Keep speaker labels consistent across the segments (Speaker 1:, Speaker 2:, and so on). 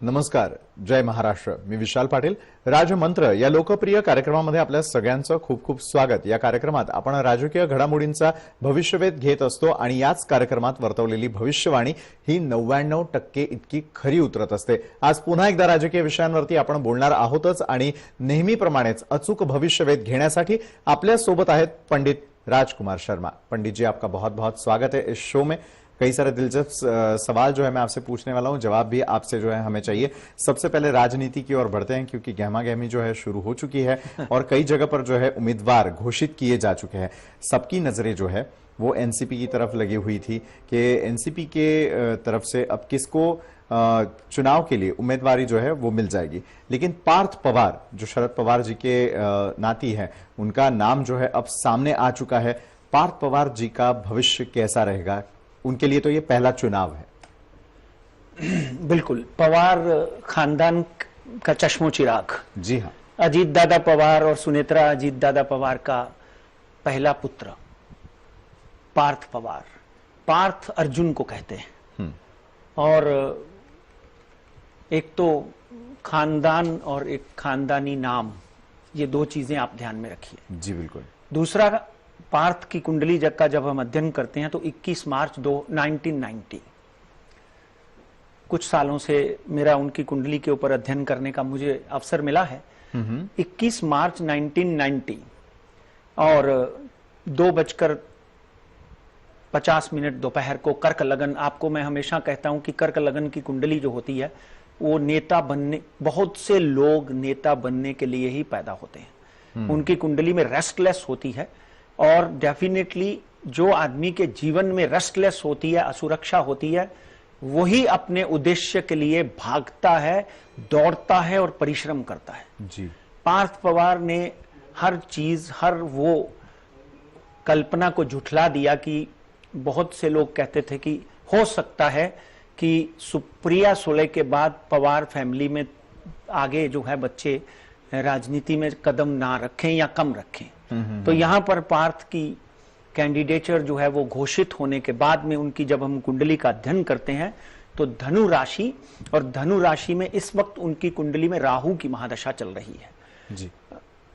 Speaker 1: नमस्कार, जय महाराष्ट्र. मी विशाल पाटील. राजमंत्र या लोकप्रिय कार्यक्रमामध्ये आपल्या सगळ्यांचं खूप खूप स्वागत. या कार्यक्रमात आपण राजकीय घडामोडींचा भविष्यवेध घेत असतो आणि याच कार्यक्रमात वर्तवलेली भविष्यवाणी ही 99% इतकी खरी उतरत असते. आज पुन्हा एकदा राजकीय विषयांवरती आपण बोलणार आहोतच आणि नेहमीप्रमाणेच अचूक भविष्यवेध घेण्यासाठी आपल्या सोबत आहेत पंडित राजकुमार शर्मा. पंडित जी, आपका बहुत बहुत स्वागत है इस शो में. कई सारे दिलचस्प सवाल जो है मैं आपसे पूछने वाला हूं, जवाब भी आपसे जो है हमें चाहिए. सबसे पहले राजनीति की ओर बढ़ते हैं क्योंकि गहमा गहमी जो है शुरू हो चुकी है और कई जगह पर जो है उम्मीदवार घोषित किए जा चुके हैं. सबकी नजरें जो है वो एनसीपी की तरफ लगी हुई थी कि एनसीपी के तरफ से अब किसको चुनाव के लिए उम्मीदवारी जो है वो मिल जाएगी. लेकिन पार्थ पवार, जो शरद पवार जी के नाती हैं, उनका नाम जो है अब सामने आ चुका है. पार्थ पवार जी का भविष्य कैसा रहेगा? उनके लिए तो ये पहला चुनाव है.
Speaker 2: बिल्कुल, पवार खानदान का चश्मो चिराग.
Speaker 1: जी हाँ.
Speaker 2: अजीत दादा पवार और सुनेत्रा अजीत दादा पवार का पहला पुत्र पार्थ पवार. पार्थ अर्जुन को कहते हैं. और एक तो खानदान और एक खानदानी नाम, ये दो चीजें आप ध्यान में रखिए.
Speaker 1: जी बिल्कुल.
Speaker 2: दूसरा, पार्थ की कुंडली का जब हम अध्ययन करते हैं तो 21 मार्च 1990, कुछ सालों से मेरा उनकी कुंडली के ऊपर अध्ययन करने का मुझे अवसर मिला है. 21 मार्च 1990 और 2:50 दोपहर को कर्क लगन. आपको मैं हमेशा कहता हूं कि कर्क लगन की कुंडली जो होती है वो नेता बनने, बहुत से लोग नेता बनने के लिए ही पैदा होते हैं. उनकी कुंडली में रेस्टलेस होती है और डेफिनेटली जो आदमी के जीवन में रेस्टलेस होती है, असुरक्षा होती है, वही अपने उद्देश्य के लिए भागता है, दौड़ता है और परिश्रम करता है.
Speaker 1: जी.
Speaker 2: पार्थ पवार ने हर चीज, हर वो कल्पना को झुठला दिया कि बहुत से लोग कहते थे कि हो सकता है कि सुप्रिया सुले के बाद पवार फैमिली में आगे जो है बच्चे राजनीति में कदम ना रखें या कम रखें. तो यहां पर पार्थ की कैंडिडेचर जो है वो घोषित होने के बाद में उनकी जब हम कुंडली का अध्ययन करते हैं तो धनु राशि, और धनु राशि में इस वक्त उनकी कुंडली में राहु की महादशा चल रही है.
Speaker 1: जी.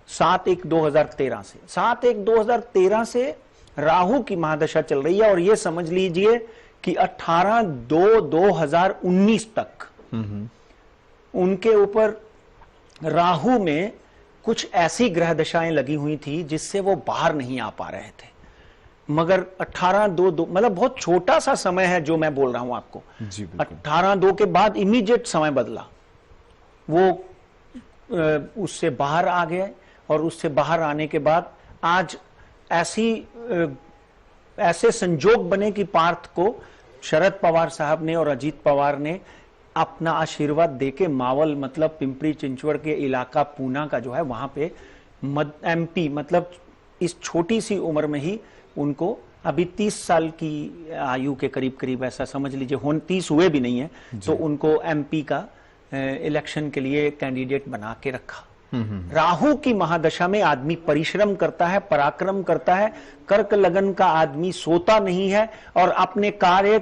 Speaker 2: 7/1/2013 से 7/1/2013 से राहु की महादशा चल रही है. और ये समझ लीजिए कि 18/2/2019 तक उनके ऊपर राहु में कुछ ऐसी ग्रह दशाएं लगी हुई थी जिससे वो बाहर नहीं आ पा रहे थे. मगर 18/2 मतलब बहुत छोटा सा समय है जो मैं बोल रहा हूं आपको. 18/2 के बाद इमीडिएट समय बदला. वो उससे बाहर आ गए और उससे बाहर आने के बाद आज ऐसे संजोग बने कि पार्थ को शरद पवार साहब ने और अजीत पवार ने अपना आशीर्वाद देके मावल, मतलब पिंपरी चिंचवड़ के इलाका पूना का जो है वहां पे एमपी, मतलब इस छोटी सी उम्र में ही उनको, अभी 30 साल की आयु के करीब करीब ऐसा समझ लीजिए, 30 हुए भी नहीं है, तो उनको एमपी का इलेक्शन के लिए कैंडिडेट बना के रखा. राहु की महादशा में आदमी परिश्रम करता है, पराक्रम करता है. कर्क लगन का आदमी सोता नहीं है और अपने कार्य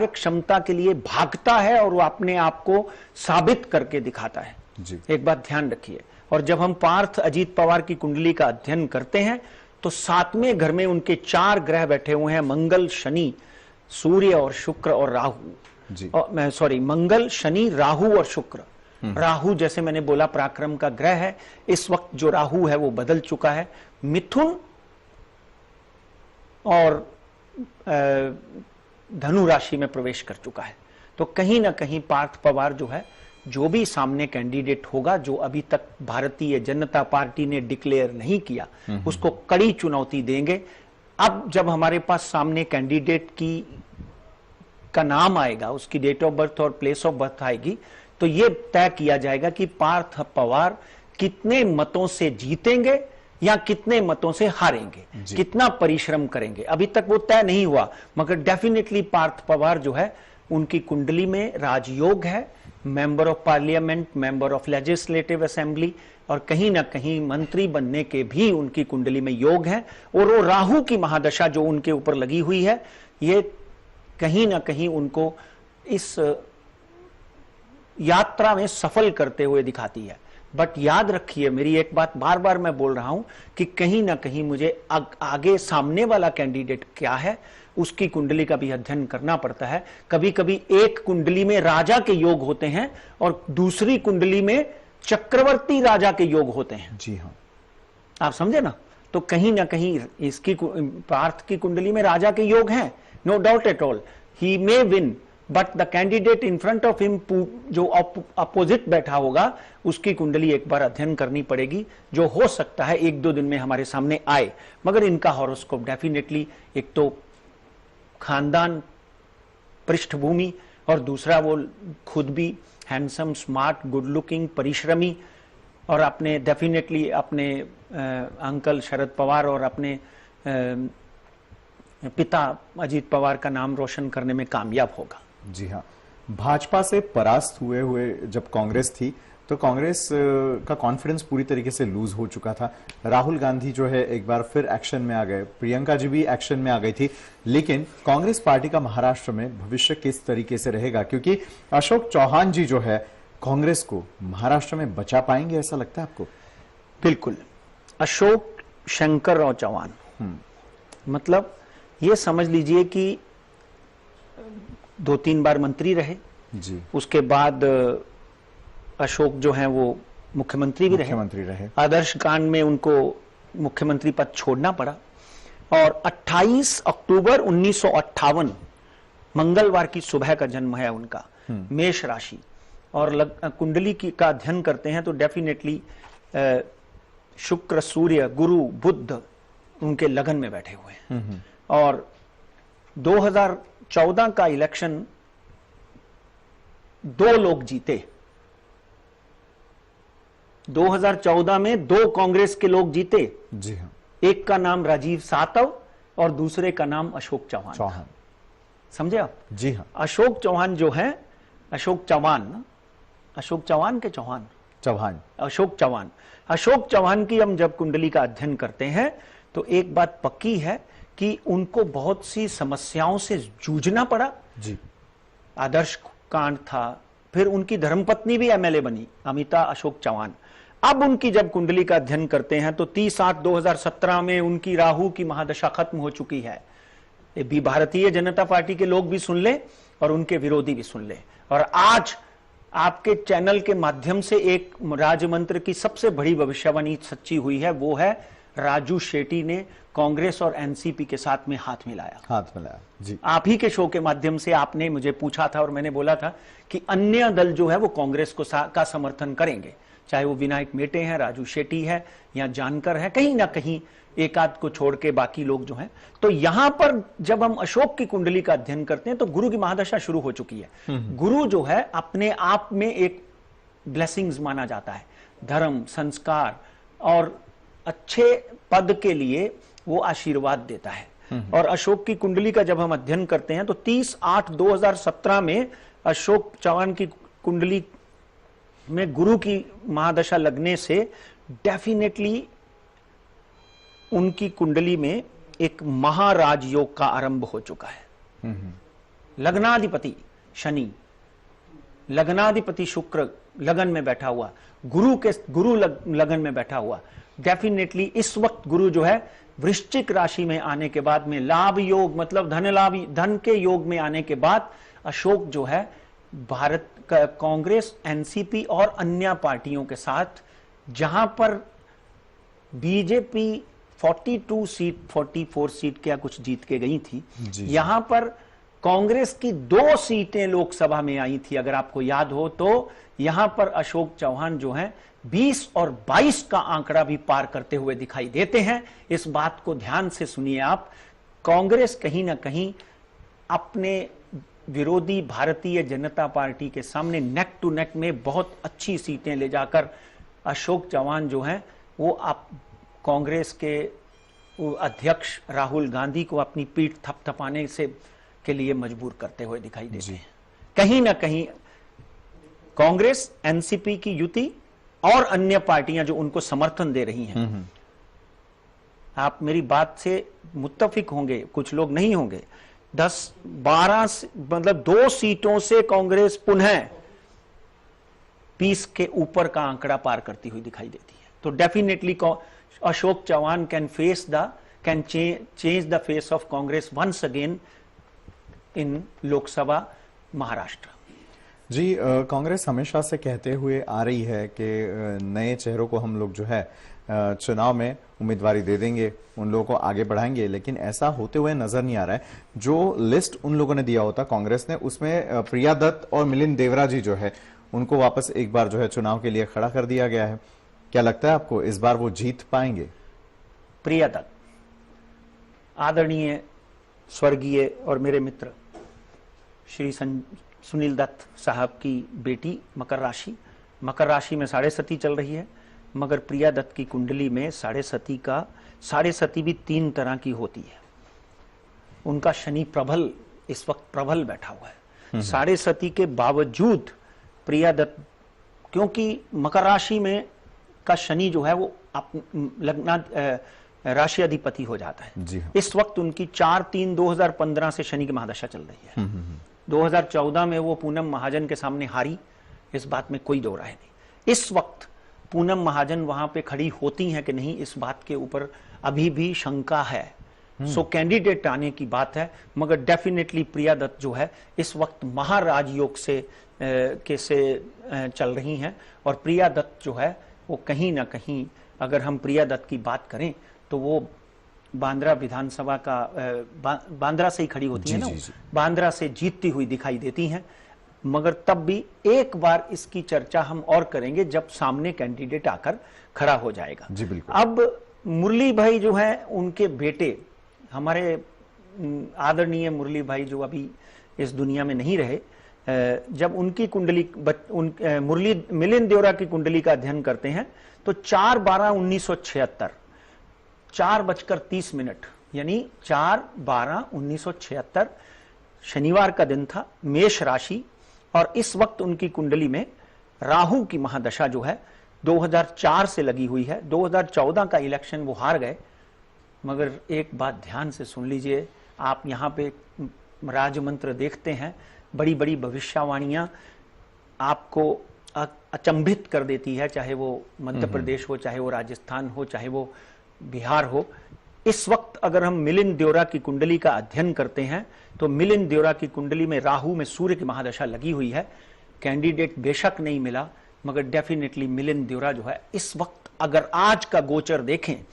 Speaker 2: क्षमता के लिए भागता है और वो अपने आप को साबित करके दिखाता है.
Speaker 1: जी. एक
Speaker 2: बात ध्यान रखिए. और जब हम पार्थ अजीत पवार की कुंडली का अध्ययन करते हैं तो 7वें घर में उनके 4 ग्रह बैठे हुए हैं, मंगल, शनि, सूर्य और शुक्र और राहु. मंगल, शनि, राहु और शुक्र. राहु, जैसे मैंने बोला, पराक्रम का ग्रह है. इस वक्त जो राहु है वो बदल चुका है, मिथुन और धनु राशि में प्रवेश कर चुका है. तो कहीं ना कहीं पार्थ पवार जो है, जो भी सामने कैंडिडेट होगा, जो अभी तक भारतीय जनता पार्टी ने डिक्लेयर नहीं किया, उसको कड़ी चुनौती देंगे. अब जब हमारे पास सामने कैंडिडेट का नाम आएगा, उसकी डेट ऑफ बर्थ और प्लेस ऑफ बर्थ आएगी, तो यह तय किया जाएगा कि पार्थ पवार कितने मतों से जीतेंगे या कितने मतों से हारेंगे, कितना परिश्रम करेंगे. अभी तक वो तय नहीं हुआ, मगर डेफिनेटली पार्थ पवार जो है, उनकी कुंडली में राजयोग है, member of parliament, member of legislative assembly, और कहीं ना कहीं मंत्री बनने के भी उनकी कुंडली में योग है. और वो राहु की महादशा जो उनके ऊपर लगी हुई है, ये कहीं ना कहीं उनको इस यात्रा में सफल करते हुए दिखाती है। बट याद रखिए, मेरी एक बात बार बार मैं बोल रहा हूं कि कहीं ना कहीं मुझे आगे सामने वाला कैंडिडेट क्या है उसकी कुंडली का भी अध्ययन करना पड़ता है। कभी कभी एक कुंडली में राजा के योग होते हैं और दूसरी कुंडली में चक्रवर्ती राजा के योग होते हैं।
Speaker 1: जी हाँ,
Speaker 2: आप समझे ना? तो कहीं ना कहीं इसकी पार्थ की कुंडली में राजा के योग हैं, no doubt at all, he may win, but the candidate in front of him जो अपोजिट बैठा होगा उसकी कुंडली एक बार अध्ययन करनी पड़ेगी, जो हो सकता है एक दो दिन में हमारे सामने आए। मगर इनका हॉरोस्कोप डेफिनेटली एक तो खानदान पृष्ठभूमि और दूसरा वो खुद भी हैंडसम, स्मार्ट, गुड लुकिंग, परिश्रमी और अपने डेफिनेटली अपने अंकल शरद पवार और अपने पिता अजीत पवार का नाम रोशन करने में कामयाब होगा।
Speaker 1: जी हाँ। भाजपा से परास्त हुए हुए जब कांग्रेस थी तो कांग्रेस का कॉन्फिडेंस पूरी तरीके से लूज हो चुका था। राहुल गांधी जो है एक बार फिर एक्शन में आ गए, प्रियंका जी भी एक्शन में आ गई थी, लेकिन कांग्रेस पार्टी का महाराष्ट्र में भविष्य किस तरीके से रहेगा? क्योंकि अशोक चौहान जी जो है कांग्रेस को महाराष्ट्र में बचा पाएंगे, ऐसा लगता है आपको?
Speaker 2: बिल्कुल। अशोक शंकरराव चौहान, मतलब ये समझ लीजिए कि 2-3 बार मंत्री रहे
Speaker 1: जी।
Speaker 2: उसके बाद अशोक जो हैं वो मुख्यमंत्री भी रहे। आदर्श कांड में उनको मुख्यमंत्री पद छोड़ना पड़ा और 28 अक्टूबर 1958 मंगलवार की सुबह का जन्म है उनका, मेष राशि। और कुंडली का अध्ययन करते हैं तो डेफिनेटली शुक्र, सूर्य, गुरु, बुध उनके लगन में बैठे हुए हैं। और 2014 का इलेक्शन 2 लोग जीते। 2014 में 2 कांग्रेस के लोग जीते।
Speaker 1: जी हाँ।
Speaker 2: एक का नाम राजीव सातव और दूसरे का नाम अशोक चौहान। समझे आप?
Speaker 1: जी हाँ।
Speaker 2: अशोक चौहान जो है, अशोक चौहान की हम जब कुंडली का अध्ययन करते हैं तो एक बात पक्की है कि उनको बहुत सी समस्याओं से जूझना पड़ा।
Speaker 1: जी।
Speaker 2: आदर्श कांड था, फिर उनकी धर्मपत्नी भी एमएलए बनी, अमिता अशोक चौहान। अब उनकी जब कुंडली का अध्ययन करते हैं तो 30/8/2017 में उनकी राहु की महादशा खत्म हो चुकी है। ये भी भारतीय जनता पार्टी के लोग भी सुन ले और उनके विरोधी भी सुन ले। और आज आपके चैनल के माध्यम से एक राजमंत्र की सबसे बड़ी भविष्यवाणी सच्ची हुई है, वो है राजू शेट्टी ने कांग्रेस और एनसीपी के साथ में हाथ मिलाया।
Speaker 1: जी।
Speaker 2: आप ही के शो के माध्यम से आपने मुझे पूछा था और मैंने बोला था कि अन्य दल जो है वो कांग्रेस को का समर्थन करेंगे, चाहे वो विनायक मेटे हैं, राजू शेट्टी है या जानकर है, कहीं ना कहीं एक आध को छोड़ के बाकी लोग जो हैं। तो यहां पर जब हम अशोक की कुंडली का अध्ययन करते हैं तो गुरु की महादशा शुरू हो चुकी है। गुरु जो है अपने आप में एक ब्लेसिंग्स माना जाता है, धर्म, संस्कार और अच्छे पद के लिए वो आशीर्वाद देता है। और अशोक की कुंडली का जब हम अध्ययन करते हैं तो 30/8/2017 में अशोक चौहान की कुंडली में गुरु की महादशा लगने से डेफिनेटली उनकी कुंडली में एक महाराज योग का आरंभ हो चुका है। लग्नाधिपति शनि, लग्नाधिपति शुक्र लगन में बैठा हुआ, गुरु लगन में बैठा हुआ। डेफिनेटली इस वक्त गुरु जो है वृश्चिक राशि में आने के बाद में लाभ योग, मतलब धन के योग में आने के बाद अशोक जो है भारत का कांग्रेस, एनसीपी और अन्य पार्टियों के साथ, जहां पर बीजेपी 44 सीट क्या कुछ जीत के गई थी, यहां पर कांग्रेस की 2 सीटें लोकसभा में आई थी। अगर आपको याद हो तो यहां पर अशोक चौहान जो हैं 20 और 22 का आंकड़ा भी पार करते हुए दिखाई देते हैं। इस बात को ध्यान से सुनिए आप। कांग्रेस कहीं ना कहीं अपने विरोधी भारतीय जनता पार्टी के सामने नेक टू नेक में बहुत अच्छी सीटें ले जाकर अशोक चौहान जो हैं वो आप कांग्रेस के अध्यक्ष राहुल गांधी को अपनी पीठ थपथपाने से के लिए मजबूर करते हुए दिखाई देते हैं। कहीं ना कहीं कांग्रेस, एनसीपी की युति और अन्य पार्टियां जो उनको समर्थन दे रही हैं, आप मेरी बात से मुत्तफिक होंगे, कुछ लोग नहीं होंगे। 10-12 मतलब 2 सीटों से कांग्रेस पुनः 20 के ऊपर का आंकड़ा पार करती हुई दिखाई देती है। तो definitely Ashok Chauhan can change the face of Congress once again in Lok Sabha Maharashtra.
Speaker 1: जी, कांग्रेस हमेशा से कहते हुए आ रही है कि नए चेहरों को हम लोग जो है चुनाव में उम्मीदवारी दे देंगे, उन लोगों को आगे बढ़ाएंगे, लेकिन ऐसा होते हुए नजर नहीं आ रहा है। जो लिस्ट उन लोगों ने दिया होता कांग्रेस ने, उसमें प्रिया दत्त और मिलिंद देवरा जी जो है उनको वापस एक बार जो है चुनाव के लिए खड़ा कर दिया गया है। क्या लगता है आपको इस बार वो जीत पाएंगे?
Speaker 2: प्रिया दत्त आदरणीय स्वर्गीय और मेरे मित्र श्री सुनील दत्त साहब की बेटी मकर राशि में साढ़े सती चल रही है, मगर प्रिया दत्त की कुंडली में साढ़े सती भी 3 तरह की होती है। उनका शनि प्रबल इस वक्त प्रबल बैठा हुआ है। साढ़े सती के बावजूद प्रिया दत्त, क्योंकि मकर राशि में का शनि जो है वो लग्ना राशि अधिपति हो जाता है।
Speaker 1: जी हाँ।
Speaker 2: इस वक्त उनकी 4-3-2015 से शनि की महादशा चल रही है। 2014 में वो पूनम महाजन के सामने हारी, इस बात में कोई दो राय नहीं। इस वक्त पूनम महाजन वहां पे खड़ी होती हैं कि नहीं, इस बात के ऊपर अभी भी शंका है। सो कैंडिडेट आने की बात है, मगर डेफिनेटली प्रिया दत्त जो है इस वक्त महाराजयोग से चल रही हैं। और प्रिया दत्त जो है वो कहीं ना कहीं, अगर हम प्रिया दत्त की बात करें तो वो बांद्रा विधानसभा का बांद्रा से ही खड़ी होती है ना, बांद्रा से जीतती हुई दिखाई देती हैं। मगर तब भी एक बार इसकी चर्चा हम और करेंगे जब सामने कैंडिडेट आकर खड़ा हो जाएगा।
Speaker 1: जी बिल्कुल।
Speaker 2: अब मुरली भाई जो है, उनके बेटे हमारे आदरणीय मुरली भाई जो अभी इस दुनिया में नहीं रहे, जब उनकी कुंडली मिलिंद देवरा की कुंडली का अध्ययन करते हैं तो 4/12/1976 4:30 यानी 4/12/1976 शनिवार का दिन था, मेष राशि। और इस वक्त उनकी कुंडली में राहु की महादशा जो है 2004 से लगी हुई है। 2014 का इलेक्शन वो हार गए, मगर एक बात ध्यान से सुन लीजिए, आप यहाँ पे राजमंत्र देखते हैं, बड़ी बड़ी भविष्यवाणियां आपको अचंभित कर देती है, चाहे वो मध्य प्रदेश हो, चाहे वो राजस्थान हो, चाहे वो बिहार हो। इस वक्त अगर हम मिलिंद देवरा की कुंडली का अध्ययन करते हैं तो मिलिंद देवरा की कुंडली में राहु में सूर्य की महादशा लगी हुई है। कैंडिडेट बेशक नहीं मिला, मगर डेफिनेटली मिलिंद देवरा जो है इस वक्त, अगर आज का गोचर देखें,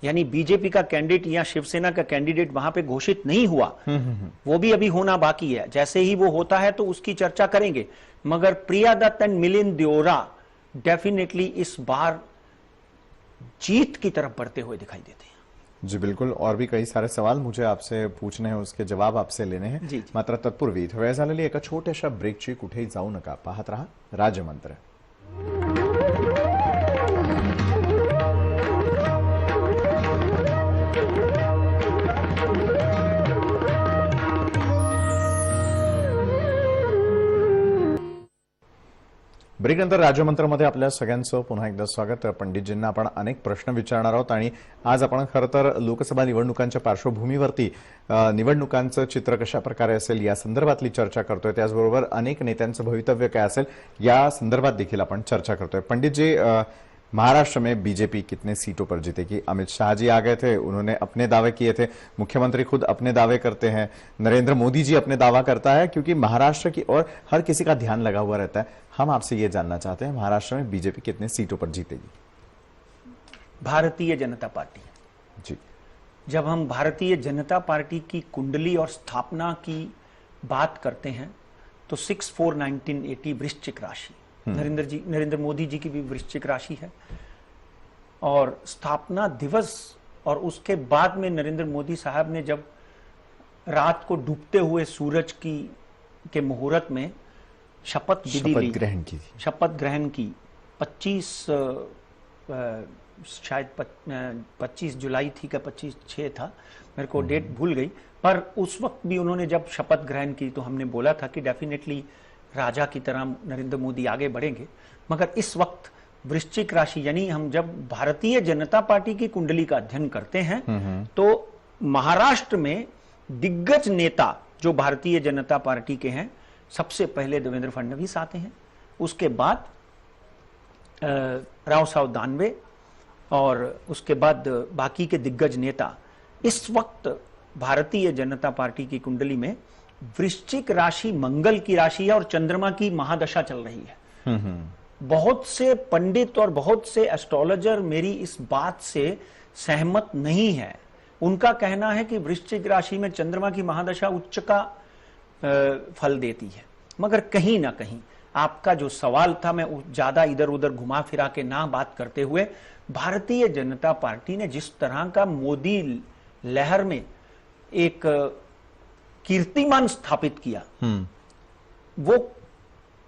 Speaker 2: यानी बीजेपी का कैंडिडेट या शिवसेना का कैंडिडेट वहां पे घोषित नहीं हुआ, वो भी अभी होना बाकी है। जैसे ही वो होता है तो उसकी चर्चा करेंगे, मगर प्रिया दत्त एंड मिलिंद देवरा डेफिनेटली इस बार जीत की तरफ बढ़ते हुए दिखाई देते हैं।
Speaker 1: जी बिल्कुल, और भी कई सारे सवाल मुझे आपसे पूछने हैं, उसके जवाब आपसे लेने हैं।
Speaker 2: जी।
Speaker 1: मात्र तत्पूर्वी थोड्या झालेली एका छोट्याशा ब्रेकची कुठेही जाऊ नका, पाहत रहा राजमंत्र। ब्रेकनंतर राज्यमंत्रमध्ये आपल्या सगळ्यांचं पुन्हा एकदा स्वागत। पंडितजींना आपण अनेक प्रश्न विचारणार आहोत आणि आज आपण खरं तर लोकसभा निवडणुकांच्या पार्श्वभूमीवरती निवडणुकांचं चित्र कशा प्रकारे असेल या संदर्भातली चर्चा करतोय। त्याचबरोबर अनेक नेत्यांचं भवितव्य काय असेल या संदर्भात देखील आपण चर्चा करतोय। पंडित जी, महाराष्ट्र में बीजेपी कितने सीटों पर जीतेगी? अमित शाह जी आ गए थे, उन्होंने अपने दावे किए थे, मुख्यमंत्री खुद अपने दावे करते हैं, नरेंद्र मोदी जी अपने दावा करता है, क्योंकि महाराष्ट्र की ओर हर किसी का ध्यान लगा हुआ रहता है। हम आपसे ये जानना चाहते हैं, महाराष्ट्र में बीजेपी कितने सीटों पर जीतेगी?
Speaker 2: भारतीय जनता पार्टी।
Speaker 1: जी, जब
Speaker 2: हम भारतीय जनता पार्टी की कुंडली और स्थापना की बात करते हैं तो 6/4/1980 वृश्चिक राशि, नरेंद्र मोदी जी की भी वृश्चिक राशि है। और स्थापना दिवस और उसके बाद में नरेंद्र मोदी साहब ने जब रात को डूबते हुए सूरज के मुहूर्त में शपथ ग्रहण की 25 जुलाई थी का 25/6 था, मेरे को डेट भूल गई, पर उस वक्त भी उन्होंने जब शपथ ग्रहण की तो हमने बोला था कि डेफिनेटली राजा की तरह नरेंद्र मोदी आगे बढ़ेंगे। मगर इस वक्त वृश्चिक राशि, यानी हम जब भारतीय जनता पार्टी की कुंडली का अध्ययन करते हैं तो महाराष्ट्र में दिग्गज नेता जो भारतीय जनता पार्टी के हैं, सबसे पहले देवेंद्र फडणवीस आते हैं, उसके बाद राव साहब दानवे और उसके बाद बाकी के दिग्गज नेता इस वक्त भारतीय जनता पार्टी की कुंडली में वृश्चिक राशि मंगल की राशि है और चंद्रमा की महादशा चल रही है। बहुत से पंडित और बहुत से एस्ट्रोलॉजर मेरी इस बात से सहमत नहीं है। उनका कहना है कि वृश्चिक राशि में चंद्रमा की महादशा उच्च का फल देती है। मगर कहीं ना कहीं आपका जो सवाल था, मैं ज्यादा इधर उधर घुमा फिरा के ना बात करते हुए, भारतीय जनता पार्टी ने जिस तरह का मोदी लहर में एक कीर्तिमान स्थापित किया, वो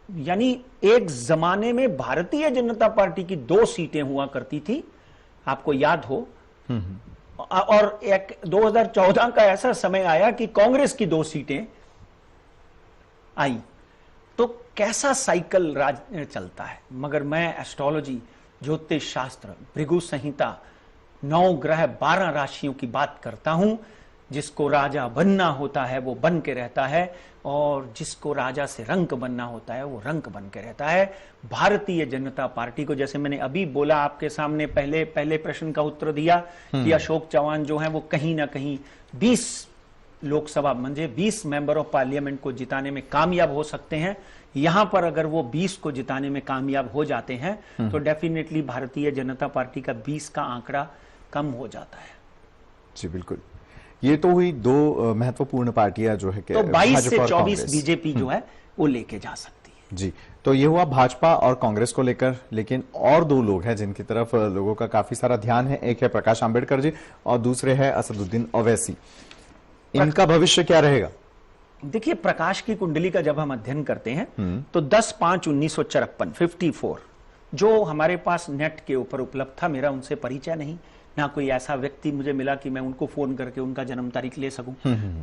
Speaker 2: यानी एक जमाने में भारतीय जनता पार्टी की 2 सीटें हुआ करती थी, आपको याद हो, और एक 2014 का ऐसा समय आया कि कांग्रेस की 2 सीटें आई। तो कैसा साइकिल राज चलता है। मगर मैं एस्ट्रोलॉजी, ज्योतिष शास्त्र, भृगु संहिता, 9 ग्रह 12 राशियों की बात करता हूं। जिसको राजा बनना होता है वो बन के रहता है, और जिसको राजा से रंक बनना होता है वो रंक बन के रहता है। भारतीय जनता पार्टी को, जैसे मैंने अभी बोला आपके सामने, पहले प्रश्न का उत्तर दिया कि अशोक चौहान जो है वो कहीं ना कहीं 20 लोकसभा म्हणजे 20 मेंबर ऑफ पार्लियामेंट को जिताने में कामयाब हो सकते हैं। यहां पर अगर वो 20 को जिताने में कामयाब हो जाते हैं तो डेफिनेटली भारतीय जनता पार्टी का 20 का आंकड़ा कम हो जाता है।
Speaker 1: जी बिल्कुल। ये तो हुई 2 महत्वपूर्ण पार्टियां जो है,
Speaker 2: तो 22 से 24 बीजेपी जो है वो लेके जा सकती है।
Speaker 1: जी, तो ये हुआ भाजपा और कांग्रेस को लेकर। लेकिन और 2 लोग हैं जिनकी तरफ लोगों का काफी सारा ध्यान है। एक है प्रकाश आंबेडकर जी और दूसरे है असदुद्दीन ओवैसी। इनका भविष्य क्या रहेगा?
Speaker 2: देखिए, प्रकाश की कुंडली का जब हम अध्ययन करते हैं तो 10/5/1954 54 जो हमारे पास नेट के ऊपर उपलब्ध था, मेरा उनसे परिचय नहीं, ना कोई ऐसा व्यक्ति मुझे मिला कि मैं उनको फोन करके उनका जन्म तारीख ले सकूं।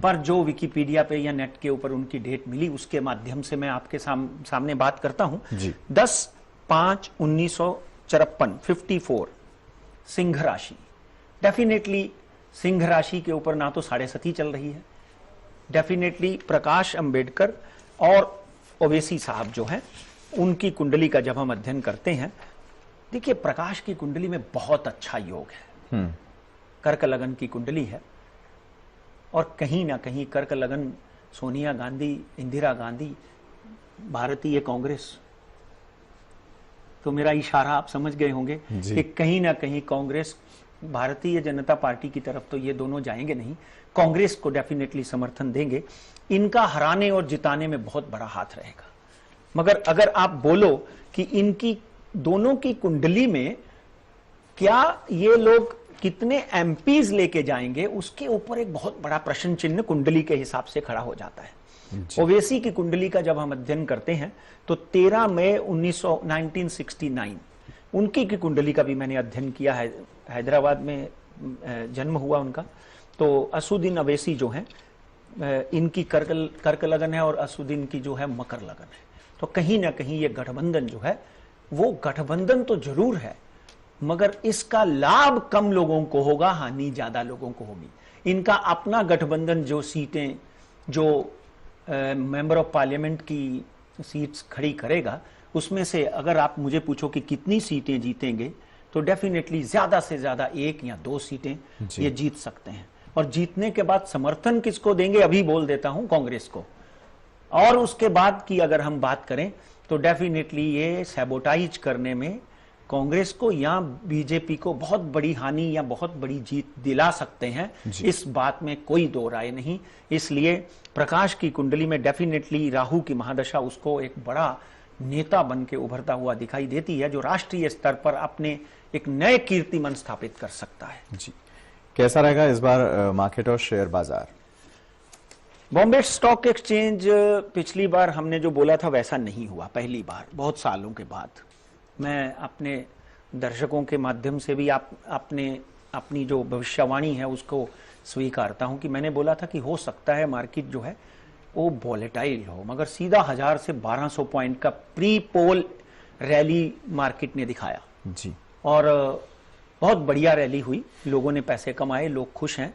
Speaker 2: पर जो विकिपीडिया पे या नेट के ऊपर उनकी डेट मिली, उसके माध्यम से मैं आपके सामने बात करता हूं। 10/5/1954 54 सिंह राशि। डेफिनेटली सिंह राशि के ऊपर ना तो 7.5 चल रही है। डेफिनेटली प्रकाश अंबेडकर और ओवैसी साहब जो हैं, उनकी कुंडली का जब हम अध्ययन करते हैं, देखिए प्रकाश की कुंडली में बहुत अच्छा योग है। कर्क लगन की कुंडली है, और कहीं ना कहीं कर्क लगन सोनिया गांधी, इंदिरा गांधी, भारतीय कांग्रेस, तो मेरा इशारा आप समझ गए होंगे कि कहीं ना कहीं कांग्रेस, भारतीय जनता पार्टी की तरफ तो ये दोनों जाएंगे नहीं, कांग्रेस को डेफिनेटली समर्थन देंगे। इनका हराने और जिताने में बहुत बड़ा हाथ रहेगा। मगर अगर आप बोलो कि इनकी दोनों की कुंडली में क्या ये लोग कितने एमपीज लेके जाएंगे, उसके ऊपर एक बहुत बड़ा प्रश्न चिन्ह कुंडली के हिसाब से खड़ा हो जाता है। ओवैसी की कुंडली का जब हम अध्ययन करते हैं तो 13 मई 1969 उनकी की कुंडली का भी मैंने अध्ययन किया है। हैदराबाद में जन्म हुआ उनका। तो असुद्दीन ओवैसी जो है, इनकी कर्क लगन है और असुद्दीन की जो है मकर लगन है। तो कहीं ना कहीं ये गठबंधन जो है, वो गठबंधन तो जरूर है, मगर इसका लाभ कम लोगों को होगा, हानि ज्यादा लोगों को होगी। इनका अपना गठबंधन जो सीटें, जो मेंबर ऑफ पार्लियामेंट की सीट्स खड़ी करेगा, उसमें से अगर आप मुझे पूछो कि कितनी सीटें जीतेंगे, तो डेफिनेटली ज्यादा से ज्यादा 1 या 2 सीटें ये जीत सकते हैं। और जीतने के बाद समर्थन किसको देंगे, अभी बोल देता हूं, कांग्रेस को। और उसके बाद की अगर हम बात करें तो डेफिनेटली ये सैबोटाइज करने में कांग्रेस को या बीजेपी को बहुत बड़ी हानि या बहुत बड़ी जीत दिला सकते हैं, इस बात में कोई दो राय नहीं। इसलिए प्रकाश की कुंडली में डेफिनेटली राहु की महादशा उसको एक बड़ा नेता बन के उभरता हुआ दिखाई देती है, जो राष्ट्रीय स्तर पर अपने एक नए कीर्तिमान स्थापित कर सकता है।
Speaker 1: जी, कैसा रहेगा इस बार मार्केट और शेयर बाजार?
Speaker 2: बॉम्बे स्टॉक एक्सचेंज पिछली बार हमने जो बोला था वैसा नहीं हुआ। पहली बार बहुत सालों के बाद मैं अपने दर्शकों के माध्यम से भी अपनी जो भविष्यवाणी है उसको स्वीकारता हूं कि मैंने बोला था कि हो सकता है मार्केट जो है वो वॉलेटाइल हो, मगर सीधा 1000 से 1200 पॉइंट का प्री पोल रैली मार्केट ने दिखाया
Speaker 1: जी, और
Speaker 2: बहुत बढ़िया रैली हुई। लोगों ने पैसे कमाए, लोग खुश हैं।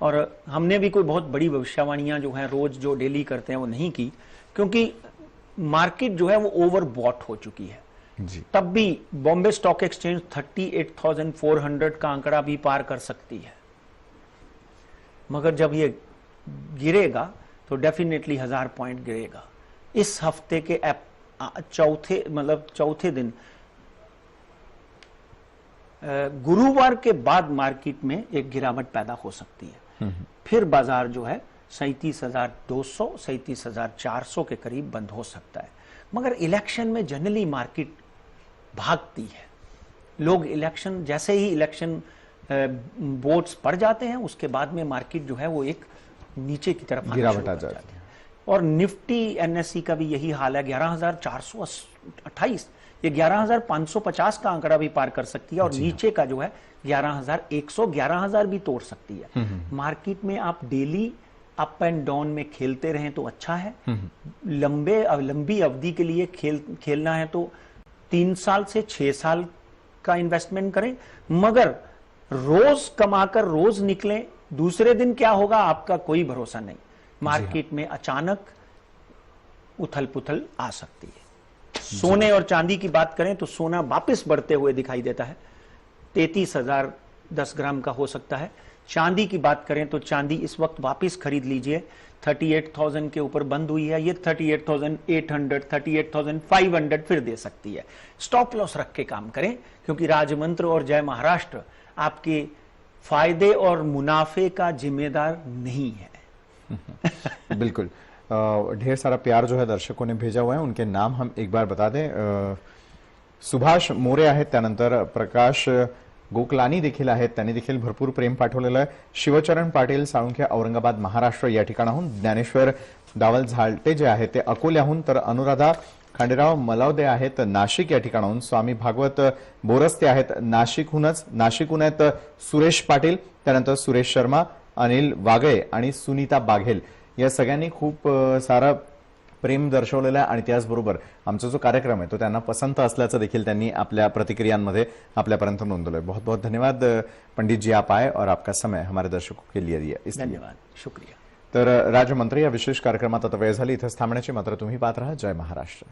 Speaker 2: और हमने भी कोई बहुत बड़ी भविष्यवाणियां जो हैं रोज जो डेली करते हैं वो नहीं की, क्योंकि मार्केट जो है वो ओवर बॉट हो चुकी है।
Speaker 1: जी।
Speaker 2: तब भी बॉम्बे स्टॉक एक्सचेंज 38,400 का आंकड़ा भी पार कर सकती है, मगर जब ये गिरेगा तो डेफिनेटली 1000 पॉइंट गिरेगा। इस हफ्ते के चौथे दिन गुरुवार के बाद मार्केट में एक गिरावट पैदा हो सकती है। फिर बाजार जो है 37,200 37,400 के करीब बंद हो सकता है। मगर इलेक्शन में जनरली मार्केट भागती है। लोग इलेक्शन, जैसे ही इलेक्शन वोट्स पड़ जाते हैं, उसके बाद में मार्केट जो है वो एक नीचे की तरफ
Speaker 1: गिरावट आ जाती है।
Speaker 2: और निफ्टी एनएससी का भी यही हाल है। 11,428, ये 11,550 का आंकड़ा भी पार कर सकती है, और नीचे का जो है 11,100, 11,000 भी तोड़ सकती है। मार्केट में आप डेली अप एंड डाउन में खेलते रहें तो अच्छा है। लंबी अवधि के लिए खेलना है तो 3 साल से 6 साल का इन्वेस्टमेंट करें, मगर रोज कमाकर रोज निकलें, दूसरे दिन क्या होगा आपका कोई भरोसा नहीं। मार्केट में अचानक उथल पुथल आ सकती है। सोने और चांदी की बात करें तो सोना वापस बढ़ते हुए दिखाई देता है, 33,000 10 ग्राम का हो सकता है। चांदी की बात करें तो चांदी इस वक्त वापस खरीद लीजिए, 38,000 के ऊपर बंद हुई है, ये 38,800 38,500 फिर दे सकती है। स्टॉप लॉस रख के काम करें, क्योंकि राजमंत्र और जय महाराष्ट्र आपके फायदे और मुनाफे का जिम्मेदार नहीं है।
Speaker 1: बिल्कुल। ढेर सारा प्यार जो है दर्शकों ने भेजा हुआ है, उनके नाम हम एक बार बता दें। सुभाष मोरे आहेत, त्यानंतर प्रकाश गोकलानी देखील आहेत, त्यांनी देखील भरपूर प्रेम पाठवलेलं आहे। शिवचरण पाटील साळुंखे औरंगाबाद महाराष्ट्र या ठिकाणाहून, ज्ञानेश्वर दावल झालटे जे आहेत ते अकोल्याहून, तर अनुराधा खांडेराव मलावदे आहेत नाशिक या ठिकाणाहून, स्वामी भागवत बोरस्ते आहेत नाशिकहून आहेत सुरेश पाटील, त्यानंतर सुरेश शर्मा, अनिल वागळे आणि सुनीता बाघेल या सगळ्यांनी खूप सारा प्रेम दर्शवलेलं आहे, आणि त्याचबरोबर आमचा जो कार्यक्रम आहे तो त्यांना पसंत असल्याचं देखील त्यांनी आपल्या प्रतिक्रियांमध्ये आपल्यापर्यंत नोंदवलं आहे। बहुत बहुत धन्यवाद पंडित जी, आप आए और आपका समय हमारे दर्शकों के लिए दिया।
Speaker 2: धन्यवाद, शुक्रिया।
Speaker 1: तर राजमंत्री या विशेष कार्यक्रमात आता वेळ झाली, इथेच थांबण्याची, मात्र तुम्ही पाहत राहा जय महाराष्ट्र।